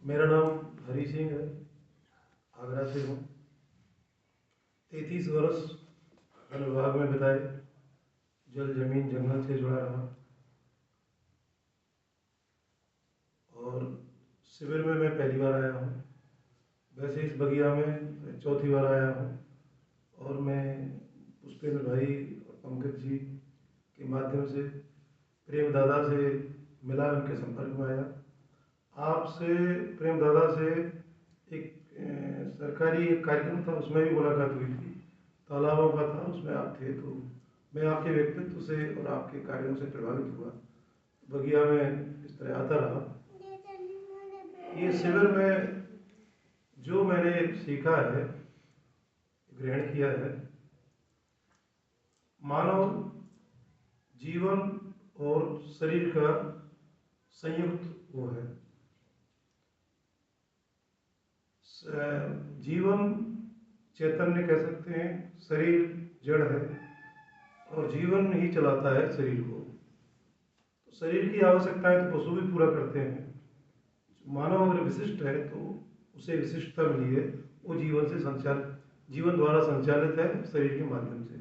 मेरा नाम हरी सिंह है। आगरा से हूँ। 33 वर्ष वन विभाग में बिताए। जल जमीन जंगल से जुड़ा रहा और शिविर में मैं पहली बार आया हूँ। वैसे इस बगिया में चौथी बार आया हूँ और मैं पुष्पेंद्र भाई और पंकज जी के माध्यम से प्रेम दादा से मिला, उनके संपर्क में आया। आपसे प्रेम दादा से एक सरकारी एक कार्यक्रम था, उसमें भी मुलाकात हुई थी। तालाबों का था, उसमें आप थे, तो मैं आपके व्यक्तित्व से और आपके कार्यों से प्रभावित हुआ। बगिया में इस तरह आता रहा। ये शिविर में जो मैंने सीखा है, ग्रहण किया है, मानव जीवन और शरीर का संयुक्त वो है। जीवन चैतन्य कह सकते हैं, शरीर जड़ है और जीवन ही चलाता है शरीर को। तो शरीर की आवश्यकताएं तो पशु भी पूरा करते हैं। मानव अगर विशिष्ट है तो उसे विशिष्टता मिली है, वो जीवन द्वारा संचालित है, शरीर के माध्यम से।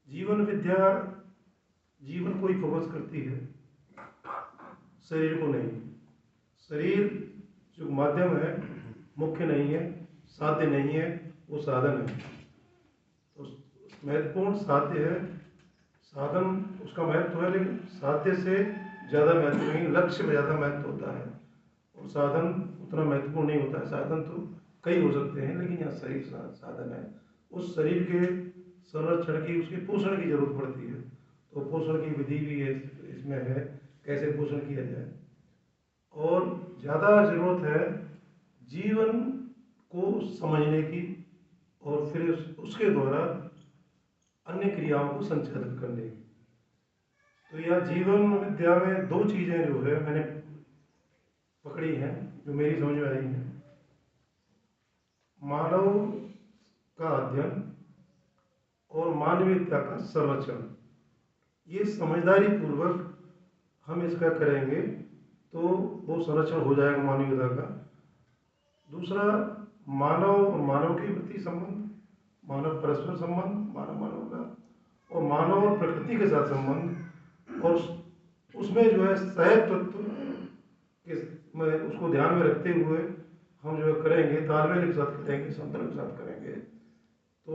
जीवन विद्या जीवन को ही फोकस करती है, शरीर को नहीं। शरीर जो माध्यम है, मुख्य नहीं है, साध्य नहीं है, वो साधन है। तो महत्वपूर्ण साध्य है, साधन उसका महत्व है, लेकिन साध्य से ज़्यादा महत्व नहीं, लक्ष्य में ज़्यादा महत्व होता है और साधन उतना महत्वपूर्ण नहीं होता है। साधन तो कई हो सकते हैं, लेकिन यहाँ शरीर साधन है। उस शरीर के संरक्षण की, उसके पोषण की जरूरत पड़ती है। तो पोषण की विधि भी है इसमें है, कैसे पोषण किया जाए। और ज़्यादा ज़रूरत है जीवन को समझने की और फिर उसके द्वारा अन्य क्रियाओं को संचालित करने की। तो यह जीवन विद्या में दो चीज़ें जो है मैंने पकड़ी हैं, जो मेरी समझ में आई हैं। मानव का अध्ययन और मानवीयता का संरक्षण। ये समझदारी पूर्वक हम इसका करेंगे तो वो संरक्षण हो जाएगा मानवीयता का। दूसरा, मानव और मानव के प्रति संबंध, मानव परस्पर संबंध, मानव मानव का, और मानव और प्रकृति के साथ संबंध, और उसमें जो है सहज तत्व के में उसको ध्यान में रखते हुए हम जो है करेंगे, तालमेल के साथ करेंगे, संतुलन के साथ करेंगे, तो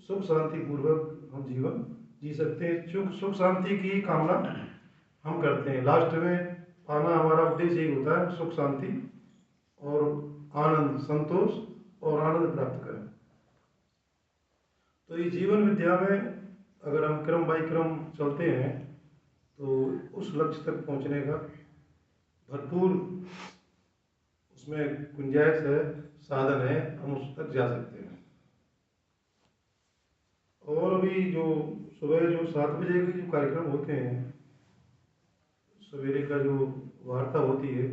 सुख शांति पूर्वक हम जीवन जी सकते हैं। सुख शांति की कामना हम करते हैं। लास्ट में पाना हमारा उद्देश्य यही होता है, सुख शांति और आनंद, संतोष और आनंद प्राप्त करें। तो ये जीवन विद्या में अगर हम क्रम बाई क्रम चलते हैं तो उस लक्ष्य तक पहुंचने का भरपूर उसमें गुंजाइश है, साधन है, हम उस तक जा सकते हैं। और अभी जो सुबह जो 7 बजे के जो कार्यक्रम होते हैं, सवेरे का जो वार्ता होती है,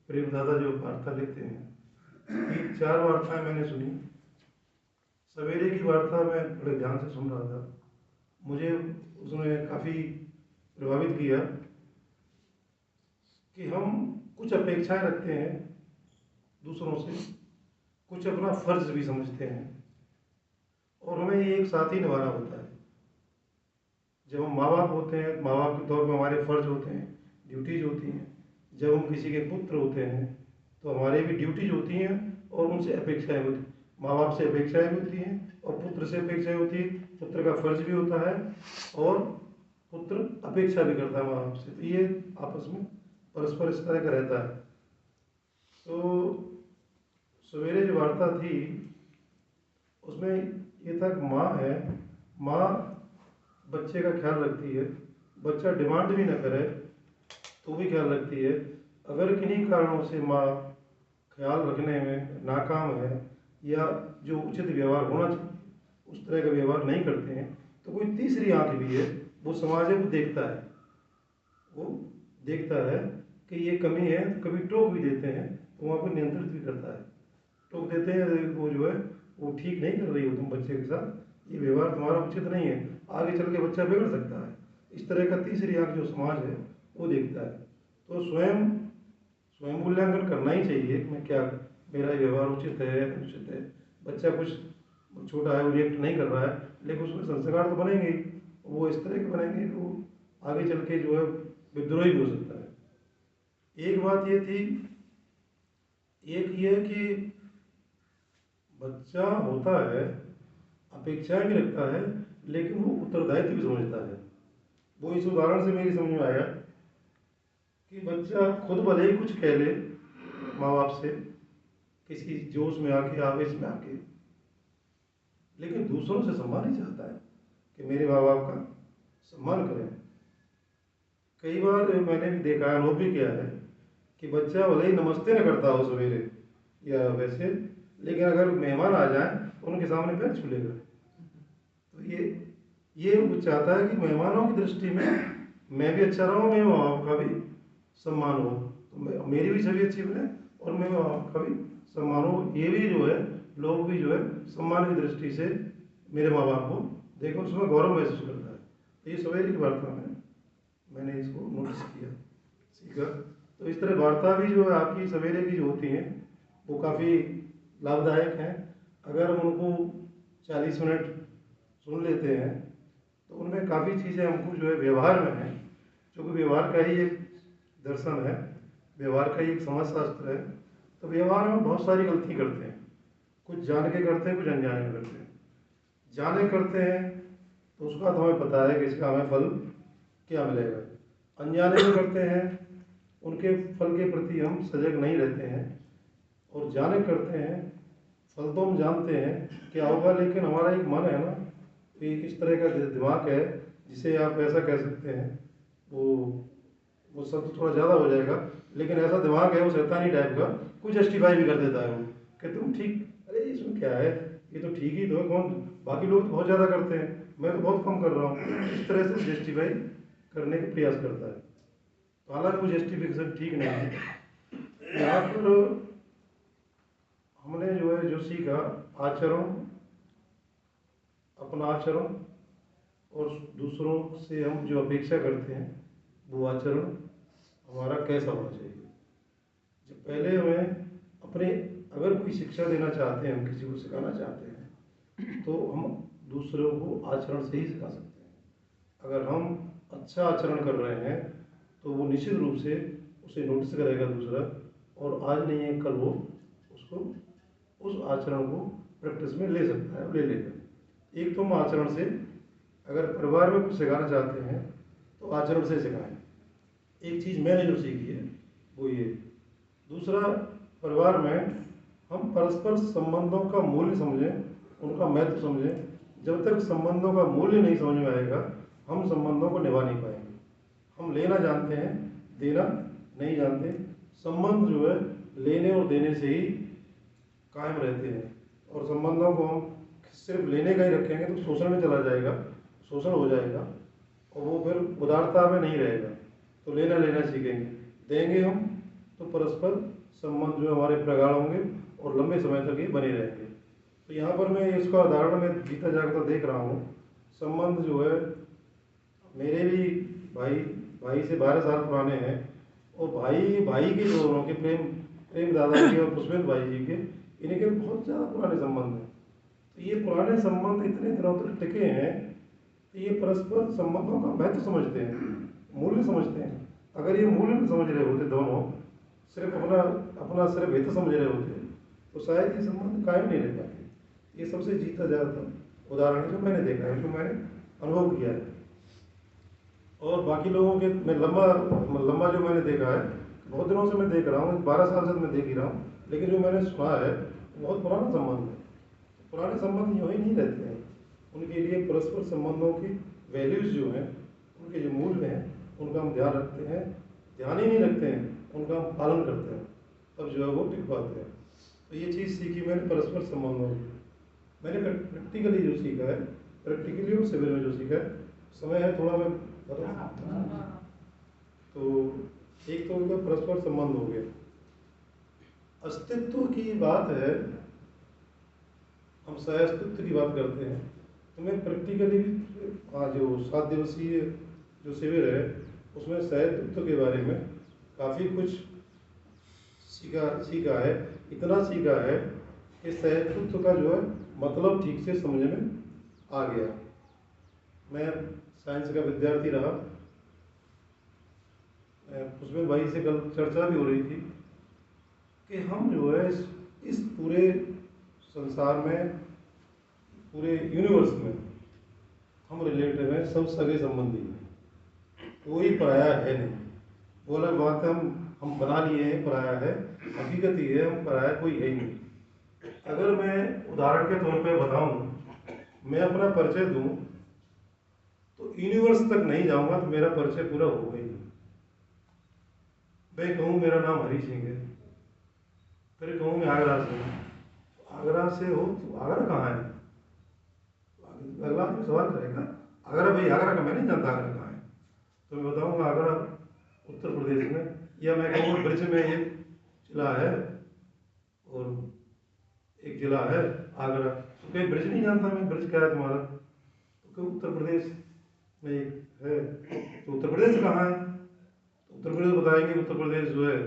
प्रेम दादा जो वार्ता लेते हैं, 3-4 वार्ताएं मैंने सुनी। सवेरे की वार्ता में बड़े ध्यान से सुन रहा था, मुझे उसने काफ़ी प्रभावित किया कि हम कुछ अपेक्षाएं रखते हैं दूसरों से, कुछ अपना फर्ज भी समझते हैं और हमें ये एक साथ ही निभाना होता है। जब हम माँ बाप होते हैं, माँ बाप के तौर पर हमारे फर्ज होते हैं, ड्यूटीज होती हैं। जब हम किसी के पुत्र होते हैं तो हमारी भी ड्यूटीज होती हैं और उनसे अपेक्षाएं होती हैं। माँ बाप से अपेक्षाएं होती हैं और पुत्र से अपेक्षाएं होती है। पुत्र का फर्ज भी होता है और पुत्र अपेक्षा भी करता है माँ बाप से। तो ये आपस में परस्पर इस तरह का रहता है। तो सवेरे जो वार्ता थी उसमें ये था कि माँ है, माँ बच्चे का ख्याल रखती है, बच्चा डिमांड भी न करे तो भी ख्याल रखती है। अगर किन्हीं कारणों से माँ ख्याल रखने में नाकाम है या जो उचित व्यवहार होना चाहिए उस तरह का व्यवहार नहीं करते हैं, तो कोई तीसरी आंख भी है, वो समाज है, वो देखता है कि ये कमी है, कभी टोक भी देते हैं तो वहाँ पर नियंत्रित भी करता है। टोक देते हैं, वो जो है वो ठीक नहीं कर रही हो तुम बच्चे के साथ, ये व्यवहार तुम्हारा उचित नहीं है, आगे चल के बच्चा बिगड़ सकता है। इस तरह का तीसरी आंख जो समाज है वो देखता है। तो स्वयं मूल्यांकन करना ही चाहिए कि मैं क्या, मेरा व्यवहार उचित है अनुचित है। बच्चा कुछ छोटा है, वो रिएक्ट नहीं कर रहा है, लेकिन उसमें संस्कार तो बनेंगे ही, वो इस तरह के बनेंगे कि वो आगे चल के जो है विद्रोही भी हो सकता है। एक बात ये थी, एक ये कि बच्चा होता है, अपेक्षाएं भी रखता है, लेकिन वो उत्तरदायित्व भी समझता है। वो इस उदाहरण से मेरी समझ में आया कि बच्चा खुद भले ही कुछ कह ले माँ बाप से, किसी जोश में आके, आवेश में आके, लेकिन दूसरों से सम्मान ही चाहता है कि मेरे माँ बाप का सम्मान करें। कई बार मैंने भी देखा है, अनुभव भी किया है कि बच्चा भले ही नमस्ते न करता हो सवेरे या वैसे, लेकिन अगर मेहमान आ जाए तो उनके सामने पैर छू लेगा। तो ये वो चाहता है कि मेहमानों की दृष्टि में मैं भी अच्छा रहूँ, मेरे माँ बाप का भी सम्मान हो, तो मेरी भी छवि अच्छी बने और मेरे माँ बाप का भी सम्मान हो। ये भी जो है, लोग भी जो है सम्मान की दृष्टि से मेरे माँ बाप को देखो, उसमें गौरव महसूस करता है। तो ये सवेरे की वार्ता में मैंने इसको नोटिस किया, सीखा। तो इस तरह वार्ता भी जो है आपकी सवेरे की जो होती हैं वो काफ़ी लाभदायक हैं। अगर हम उनको 40 मिनट सुन लेते हैं तो उनमें काफ़ी चीज़ें हमको जो है व्यवहार में हैं, क्योंकि व्यवहार का ही एक दर्शन है, व्यवहार का ही एक समाजशास्त्र है। तो व्यवहार में बहुत सारी गलती करते हैं, कुछ जान के करते हैं, कुछ अनजाने में करते हैं। जाने करते हैं तो उसका तो हमें पता है कि इसका हमें फल क्या मिलेगा। अनजाने में करते हैं, उनके फल के प्रति हम सजग नहीं रहते हैं। और जाने करते हैं, फल तो हम जानते हैं क्या होगा, लेकिन हमारा एक मन है ना, कि इस तरह का दिमाग है जिसे आप ऐसा कह सकते हैं, वो सब तो थोड़ा ज़्यादा हो जाएगा, लेकिन ऐसा दिमाग है वो शैतानी टाइप का, कुछ जस्टिफाई भी कर देता है वो कि तुम ठीक, अरे इसमें क्या है, ये तो ठीक ही तो है, कौन, बाकी लोग तो बहुत ज़्यादा करते हैं, मैं तो बहुत कम कर रहा हूँ। इस तरह से जस्टिफाई करने का प्रयास करता है। तो हालांकि वो जस्टिफिकेशन ठीक नहीं है। यहाँ पर हमने जो है जो सीखा, आचरण, अपना आचरण और दूसरों से हम जो अपेक्षा करते हैं वो आचरण हमारा कैसा होना चाहिए। जब पहले हमें अपने, अगर कोई शिक्षा देना चाहते हैं, हम किसी को सिखाना चाहते हैं, तो हम दूसरों को आचरण से ही सिखा सकते हैं। अगर हम अच्छा आचरण कर रहे हैं तो वो निश्चित रूप से उसे नोटिस करेगा दूसरा, और आज नहीं है कल वो उसको, उस आचरण को प्रैक्टिस में ले सकता है, ले लेगा। एक तो हम आचरण से, अगर परिवार में कुछ सिखाना चाहते हैं तो आचरण से सिखाएं। एक चीज़ मैंने जो सीखी है वो ये। दूसरा, परिवार में हम परस्पर संबंधों का मूल्य समझें, उनका महत्व समझें। जब तक संबंधों का मूल्य नहीं समझ में आएगा, हम संबंधों को निभा नहीं पाएंगे। हम लेना जानते हैं, देना नहीं जानते। संबंध जो है लेने और देने से ही कायम रहते हैं, और संबंधों को हम सिर्फ लेने का ही रखेंगे तो शोषण में चला जाएगा, शोषण हो जाएगा, और वो फिर उदारता में नहीं रहेगा। तो लेना लेना सीखेंगे, देंगे हम तो परस्पर संबंध जो हमारे प्रगाढ़ होंगे और लंबे समय तक ये बने रहेंगे। तो यहाँ पर मैं इसका उदाहरण में जीता जागता देख रहा हूँ। संबंध जो है, मेरे भी भाई से 12 साल पुराने हैं, और भाई के दोनों के प्रेम दादा के और पुष्पेंद्र भाई जी के, इनके बहुत ज़्यादा पुराने संबंध हैं। तो ये पुराने संबंध इतने दिनों तक टिके हैं तो ये परस्पर संबंधों का महत्व समझते हैं, मूल्य समझते हैं। अगर ये मूल्य नहीं समझ रहे होते दोनों, सिर्फ अपना सिर्फ हित समझ रहे होते, तो शायद ये संबंध कायम नहीं रह पाते। ये सबसे जीता जाता उदाहरण है जो मैंने देखा है, जो मैंने अनुभव किया है। और बाकी लोगों के, मैं लंबा जो मैंने देखा है, बहुत दिनों से मैं देख रहा हूँ, 12 साल से मैं देख ही रहा हूँ, लेकिन जो मैंने सुना है बहुत पुराना संबंध है। पुराने संबंध यूँ ही नहीं रहते हैं, उनके लिए परस्पर संबंधों की वैल्यूज़ जो हैं, उनके जो मूल्य हैं, उनका हम ध्यान रखते हैं, ध्यान ही नहीं रखते हैं, उनका हम पालन करते हैं, तब जो है वो टिक पाते हैं। तो ये चीज़ सीखी मैंने परस्पर संबंधों की। मैंने प्रैक्टिकली जो सीखा है, प्रैक्टिकली और सिविल में जो सीखा है, समय है थोड़ा, मैं बता। तो एक तो उनका परस्पर संबंध हो गया। अस्तित्व की बात है, हम सह-अस्तित्व की बात करते हैं, तो मैं प्रैक्टिकली जो 7 दिवसीय जो शिविर है उसमें सह-अस्तित्व के बारे में काफ़ी कुछ सीखा है, इतना सीखा है कि सहस्तित्व का जो है मतलब ठीक से समझ में आ गया। मैं साइंस का विद्यार्थी रहा, उसमें भाई से कल चर्चा भी हो रही थी कि हम जो है इस पूरे संसार में, पूरे यूनिवर्स में हम रिलेटिव हैं, सब सगे संबंधी हैं, कोई पराया है नहीं। वो अलग बात है, हम बना लिए हैं पराया है, हकीकत ये है हम पराया कोई है ही नहीं। अगर मैं उदाहरण के तौर पे बताऊं, मैं अपना परिचय दूं तो यूनिवर्स तक नहीं जाऊंगा तो मेरा परिचय पूरा होगा ही नहीं। मैं कहूँ मेरा नाम हरी सिंह है, फिर कहूँ मैं आगरा से हूँ। आगरा से हो तो आगरा कहाँ है? अगला आदमी सवाल करेगा आगरा, भाई आगरा का मैं नहीं जानता आगरा कहाँ है। तो मैं बताऊँगा आगरा उत्तर प्रदेश में, या मैं कहूँगा ब्रज में एक जिला है और एक जिला है आगरा। तो कहीं ब्रज नहीं जानता मैं, ब्रज क्या है तुम्हारा? तो कहीं उत्तर प्रदेश में एक है, तो उत्तर प्रदेश कहाँ है? तो उत्तर प्रदेश बताएंगे, उत्तर प्रदेश जो है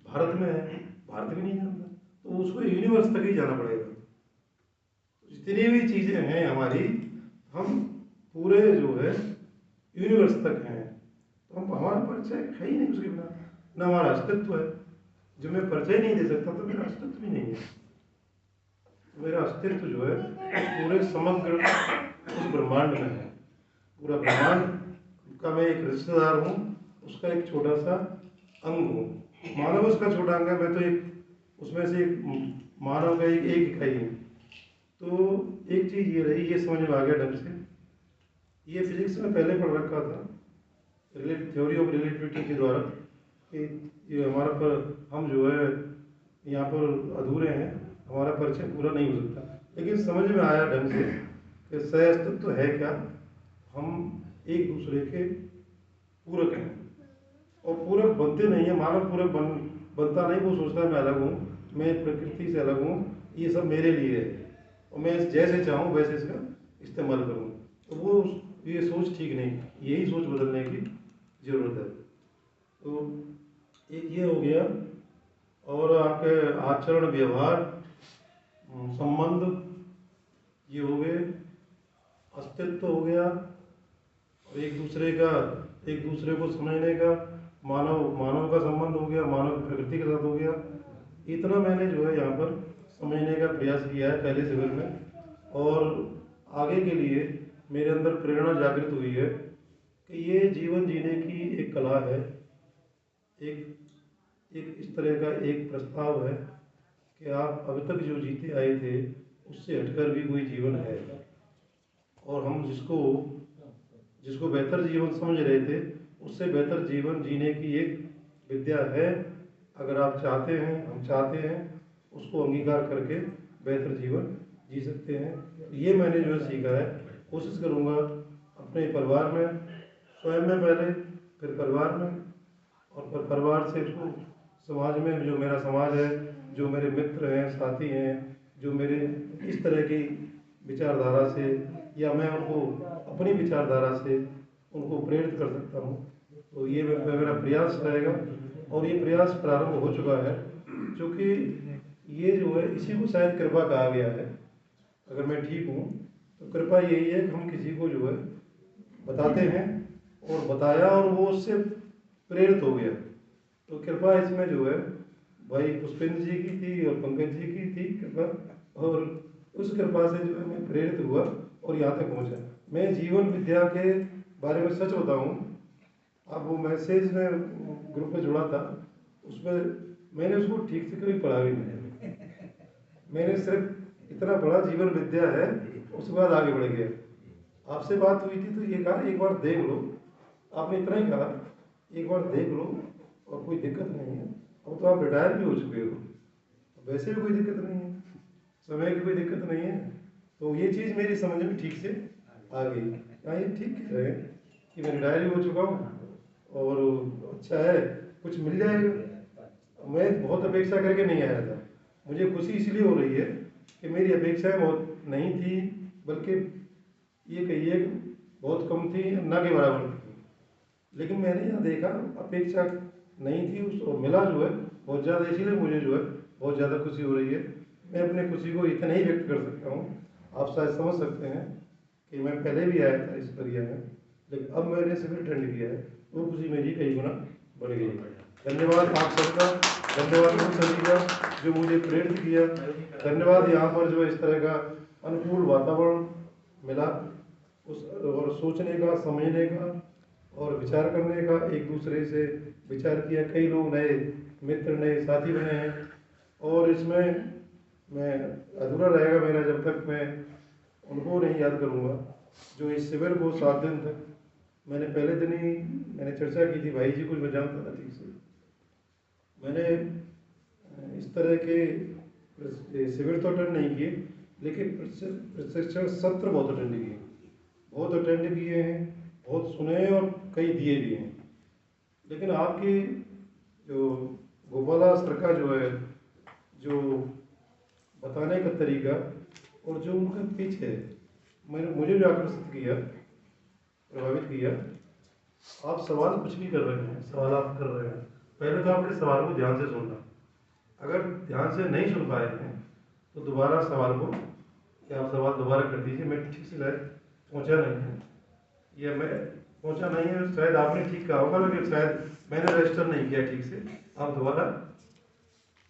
भारत में है, भारत भी नहीं जानता, तो उसको यूनिवर्स तक ही जाना पड़ेगा। जितनी भी चीज़ें हैं हमारी, हम पूरे जो है यूनिवर्स तक हैं, तो हम हमारा परिचय है ही नहीं उसके बिना, न हमारा अस्तित्व है। जो मैं परिचय नहीं दे सकता तो मेरा अस्तित्व भी नहीं है। मेरा अस्तित्व जो है पूरे समग्र उस ब्रह्मांड में है। पूरा ब्रह्मांड का मैं एक रिश्तेदार हूँ, उसका एक छोटा सा अंग हूँ। मानव उसका छोटा अंग है, मैं तो एक उसमें से एक मानव का एक इकाई हूँ। तो एक चीज़ ये रही, ये समझ में आ गया ढंग से, ये फिजिक्स में पहले पढ़ रखा था थ्योरी ऑफ रिलेटिविटी के द्वारा, कि ये हमारा पर हम जो है यहाँ पर अधूरे हैं, हमारा परिचय पूरा नहीं हो सकता। लेकिन समझ में आया ढंग से कि सहअस्तित्व है क्या, हम एक दूसरे के पूरक हैं, और पूरक बनते नहीं है। मानव पूरक बनता नहीं, वो सोचता है मैं अलग हूँ, मैं प्रकृति से अलग हूँ, ये सब मेरे लिए है और मैं जैसे चाहूँ वैसे इसका इस्तेमाल करूँ। तो वो ये सोच ठीक नहीं, यही सोच बदलने की ज़रूरत है। तो एक ये हो गया, और आपके आचरण, व्यवहार, संबंध ये हो गए, अस्तित्व हो गया, और एक दूसरे को समझने का मानव का संबंध हो गया, मानव प्रकृति के साथ हो गया। इतना मैंने जो है यहाँ पर समझने का प्रयास किया है पहले शिविर में, और आगे के लिए मेरे अंदर प्रेरणा जागृत हुई है कि ये जीवन जीने की एक कला है, एक इस तरह का एक प्रस्ताव है कि आप अभी तक जो जीते आए थे उससे हटकर भी कोई जीवन है, और हम जिसको बेहतर जीवन समझ रहे थे उससे बेहतर जीवन जीने की एक विद्या है। अगर आप चाहते हैं, हम चाहते हैं, उसको अंगीकार करके बेहतर जीवन जी सकते हैं। ये मैंने जो है सीखा है, कोशिश करूँगा अपने परिवार में, स्वयं में पहले, फिर परिवार में, और फिर परिवार से उसको समाज में, जो मेरा समाज है, जो मेरे मित्र हैं, साथी हैं, जो मेरे इस तरह की विचारधारा से, या मैं उनको अपनी विचारधारा से उनको प्रेरित कर सकता हूँ। तो ये मेरा प्रयास रहेगा, और ये प्रयास प्रारंभ हो चुका है, क्योंकि ये जो है इसी को शायद कृपा कहा गया है। अगर मैं ठीक हूँ तो कृपा यही है कि हम किसी को जो है बताते हैं, और बताया और वो उससे प्रेरित हो गया। तो कृपा इसमें जो है भाई पुष्पेंद्र जी की थी और पंकज जी की थी कृपा, और उस कृपा से जो है मैं प्रेरित हुआ और यहाँ तक पहुँचा। मैं जीवन विद्या के बारे में सच बताऊँ, अब वो मैसेज में ग्रुप में जुड़ा था, उसमें मैंने उसको ठीक से कभी पढ़ा भी नहीं। मैंने सिर्फ इतना पढ़ा जीवन विद्या है, उसके बाद आगे बढ़ गया। आपसे बात हुई थी तो ये कहा एक बार देख लो, आपने इतना ही कहा एक बार देख लो और कोई दिक्कत नहीं है। अब तो आप रिटायर भी हो चुके हो, वैसे भी कोई दिक्कत नहीं है, समय की कोई दिक्कत नहीं है। तो ये चीज़ मेरी समझ में ठीक से आ गई। हाँ, ये ठीक कह रहे हैं कि मैं रिटायर भी हो चुका हूँ और अच्छा है, कुछ मिल जाएगा। मैं बहुत अपेक्षा करके नहीं आया था, मुझे खुशी इसलिए हो रही है कि मेरी अपेक्षाएं बहुत नहीं थी, बल्कि ये कहिए बहुत कम थी, ना के बराबर थी। लेकिन मैंने यहाँ देखा अपेक्षा नहीं थी, उसको मिला जो है बहुत ज़्यादा, इसीलिए मुझे जो है बहुत ज़्यादा खुशी हो रही है। मैं अपने खुशी को इतना ही व्यक्त कर सकता हूँ। आप शायद समझ सकते हैं कि मैं पहले भी आया था इस एरिया में, लेकिन अब मैंने शिविर अटेंड किया है, वो खुशी मेरी कई गुना बढ़ गई है। धन्यवाद आप सबका, धन्यवाद उन सभी का जो मुझे प्रेरित किया। धन्यवाद यहाँ पर जो इस तरह का अनुकूल वातावरण मिला, उस और सोचने का, समझने का और विचार करने का, एक दूसरे से विचार किया। कई लोग नए मित्र, नए साथी बने हैं। और इसमें मैं अधूरा रहेगा मेरा जब तक मैं उनको नहीं याद करूँगा जो इस शिविर को 7 दिन तक, मैंने पहले दिन ही मैंने चर्चा की थी, भाई जी कुछ मैं जानता था ठीक से। मैंने इस तरह के शिविर तो अटेंड नहीं किए, लेकिन प्रशिक्षण सत्र बहुत अटेंड किए, बहुत अटेंड किए हैं, बहुत सुने और कई दिए भी हैं। लेकिन आपकी जो गोपाला सर का जो है, जो बताने का तरीका और जो उनका पिच है, मुझे जो आकर्षित किया, प्रभावित किया। आप सवाल कुछ भी कर रहे हैं, सवाल आप कर रहे हैं, पहले तो आपने सवाल को ध्यान से सुनना। अगर ध्यान से नहीं सुन पाए हैं तो दोबारा सवाल को, क्या आप सवाल दोबारा कर दीजिए। मैं ठीक से शायद पहुँचा नहीं है, या मैं पहुँचा नहीं है, शायद आपने ठीक कहा होगा, लेकिन शायद मैंने रजिस्टर नहीं किया ठीक से। आप दोबारा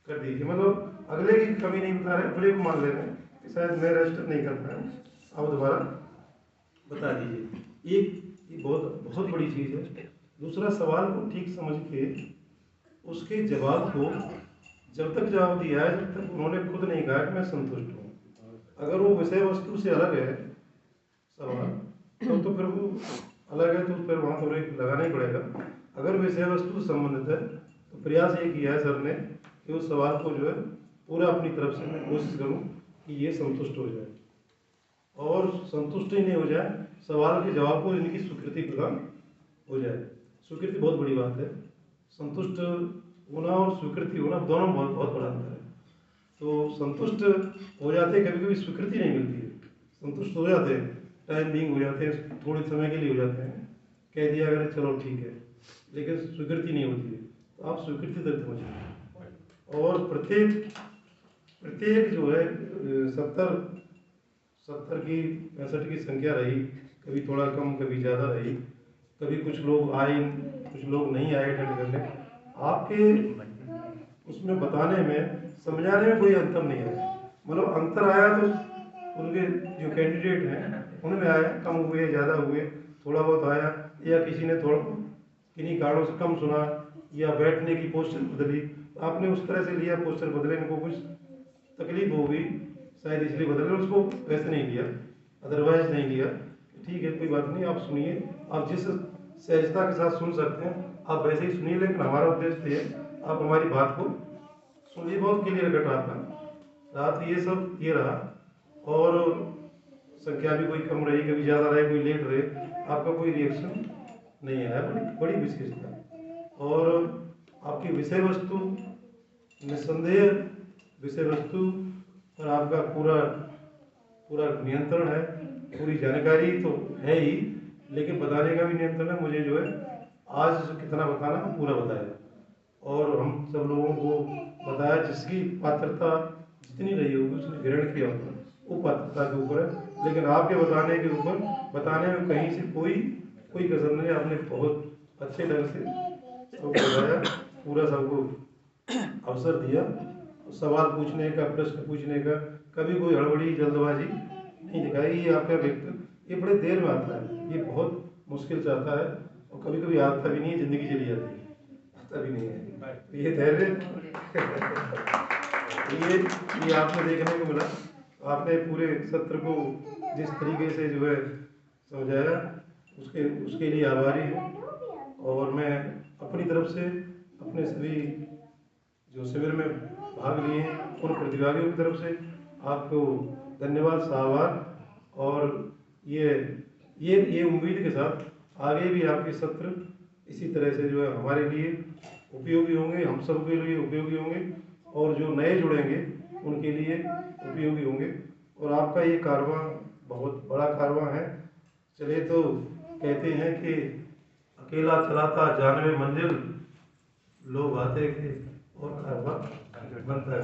कर दीजिए, मतलब अगले की कमी नहीं बता रहे, अपने को मान ले रहे हैं कि शायद मैं रजिस्टर नहीं कर पाया। आप दोबारा बता दीजिए। ये बहुत बहुत बड़ी चीज़ है। दूसरा, सवाल को ठीक समझ के उसके जवाब को जब तक जवाब दिया है, जब तक उन्होंने खुद नहीं कहा कि मैं संतुष्ट हूँ। अगर वो विषय वस्तु से अलग है सवाल, तो फिर वो अलग है, तो फिर वहाँ थोड़ी लगाना ही पड़ेगा। अगर विषय वस्तु से संबंधित है तो प्रयास ये किया है सर ने कि उस सवाल को जो है पूरा अपनी तरफ से मैं कोशिश करूँ कि ये संतुष्ट हो जाए, और संतुष्ट ही नहीं हो जाए, सवाल के जवाब को इनकी स्वीकृति प्रदान हो जाए। स्वीकृति बहुत बड़ी बात है। संतुष्ट होना और स्वीकृति होना दोनों बहुत बहुत बड़ा अंतर है। तो संतुष्ट हो जाते हैं, कभी कभी स्वीकृति नहीं मिलती है। संतुष्ट हो जाते हैं, टाइम बिंग हो जाते हैं, थोड़े समय के लिए हो जाते हैं, कह दिया अगर चलो ठीक है, लेकिन स्वीकृति नहीं होती है। तो आप स्वीकृति तक पहुँचे। और प्रत्येक जो है 70 की 65 की संख्या रही, कभी थोड़ा कम कभी ज़्यादा रही, कभी कुछ लोग आए कुछ लोग नहीं आए अटेंड करने। आपके उसमें बताने में, समझाने में कोई अंतर नहीं आया। मतलब अंतर आया तो उनके जो कैंडिडेट हैं उनमें आया, कम हुए ज़्यादा हुए, थोड़ा बहुत आया, या किसी ने थोड़ा किन्हीं कारणों से कम सुना, या बैठने की पोस्चर बदली, आपने उस तरह से लिया पोस्चर बदले, इनको कुछ तकलीफ होगी शायद इसलिए बदले, उसको वैसे नहीं लिया, अदरवाइज नहीं लिया। ठीक है, कोई बात नहीं, आप सुनिए, आप जिस सहजता के साथ सुन सकते हैं आप वैसे ही सुनिए, लेकिन हमारा उद्देश्य है आप हमारी बात को सुनिए। बहुत क्लियर कट आपका रात ये सब ये रहा, और संख्या भी कोई कम रही, कभी ज़्यादा रहे, कोई लेट रहे, आपका कोई रिएक्शन नहीं आया, बड़ी बड़ी विशेषता। और आपकी विषय वस्तु, निस्संदेह विषय वस्तु पर आपका पूरा पूरा नियंत्रण है, पूरी जानकारी तो है ही, लेकिन बताने का भी नियंत्रण है। मुझे जो है आज कितना बताना है पूरा बताया, और हम सब लोगों को बताया, जिसकी पात्रता जितनी रही होगी उसने ग्रहण किया होगा, वो पात्रता के ऊपर है। लेकिन आपके बताने के ऊपर, बताने में कहीं से कोई कसर नहीं, आपने बहुत अच्छे ढंग से सबको बताया, पूरा सबको अवसर दिया, सवाल पूछने का, प्रश्न पूछने का, कभी कोई हड़बड़ी जल्दबाजी नहीं दिखाई। ये आपका व्यक्ति ये बड़े देर में आता है, ये बहुत मुश्किल से आता है, और कभी कभी आता भी नहीं है, जिंदगी चली जाती है, आता भी नहीं है। ये धैर्य ये आपने देखने को मिला। आपने पूरे सत्र को जिस तरीके से जो है समझाया, उसके लिए आभारी हूँ। और मैं अपनी तरफ से अपने सभी जो शिविर में भाग लिए उन प्रतिभागियों की तरफ से आपको धन्यवाद, साहबान। और ये उम्मीद के साथ आगे भी आपके सत्र इसी तरह से जो है हमारे लिए उपयोगी होंगे, हम सब के लिए उपयोगी होंगे, और जो नए जुड़ेंगे उनके लिए उपयोगी होंगे। और आपका ये कारवां बहुत बड़ा कारवां है। चले तो कहते हैं कि अकेला चलाता जानवे मंजिल, लोग आते थे और कारवा बनता है।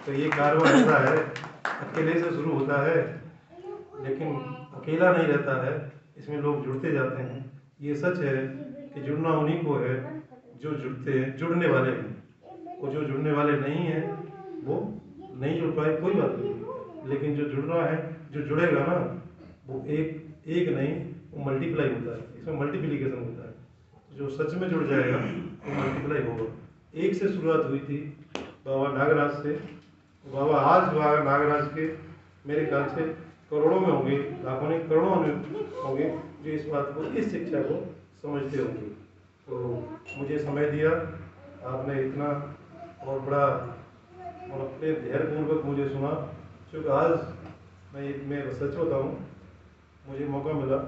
तो ये कारवा ऐसा है, अकेले से शुरू होता है लेकिन अकेला नहीं रहता है, इसमें लोग जुड़ते जाते हैं। ये सच है कि जुड़ना उन्हीं को है जो जुड़ते हैं, जुड़ने वाले हैं। और जो जुड़ने वाले नहीं हैं वो नहीं जुड़ पाए, कोई बात नहीं, लेकिन जो जुड़ना है, जो जुड़ेगा ना, वो एक एक नहीं, वो मल्टीप्लाई होता है, इसमें मल्टीप्लिकेशन होता है। जो सच में जुड़ जाएगा वो मल्टीप्लाई होगा। एक से शुरुआत हुई थी बाबा नागराज से। बाबा आज बाबा नागराज के मेरे ख्याल से करोड़ों में होंगे, लाखों नहीं करोड़ों में होंगे जो इस बात को, इस शिक्षा को समझते होंगे। तो मुझे समय दिया आपने इतना, और बड़ा और अपने धैर्यपूर्वक मुझे सुना, क्योंकि आज मैं सच बताऊँ, मुझे मौका मिला।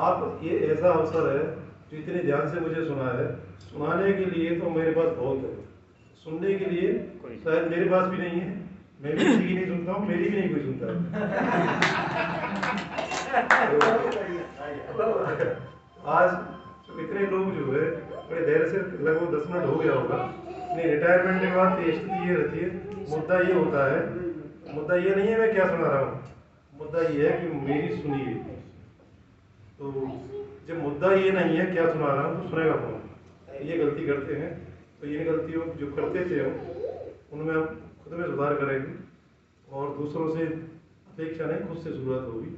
आप ये ऐसा अवसर है जो इतने ध्यान से मुझे सुना है, सुनाने के लिए तो मेरे पास बहुत है, सुनने के लिए शायद मेरे पास भी नहीं है, मैं भी किसी की नहीं सुनता हूँ, मेरी भी नहीं कोई सुनता है। आज तो इतने लोग जो है बड़े धैर्य से, लगभग 10 मिनट हो गया होगा। नहीं, रिटायरमेंट के बाद स्थिति ये रहती है, मुद्दा ये होता है, मुद्दा ये नहीं है मैं क्या सुना रहा हूँ, मुद्दा ये है कि मेरी सुनिए। तो जब मुद्दा ये नहीं है क्या सुना रहा हूँ तो सुनेगा कौन, ये गलती करते हैं। तो ये गलतियों जो करते थे हम, उनमें हम खुद में सुधार करेंगे और दूसरों से अपेक्षा नहीं, खुद से शुरुआत होगी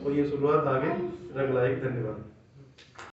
और ये शुरुआत आगे रंग लाएगी। धन्यवाद।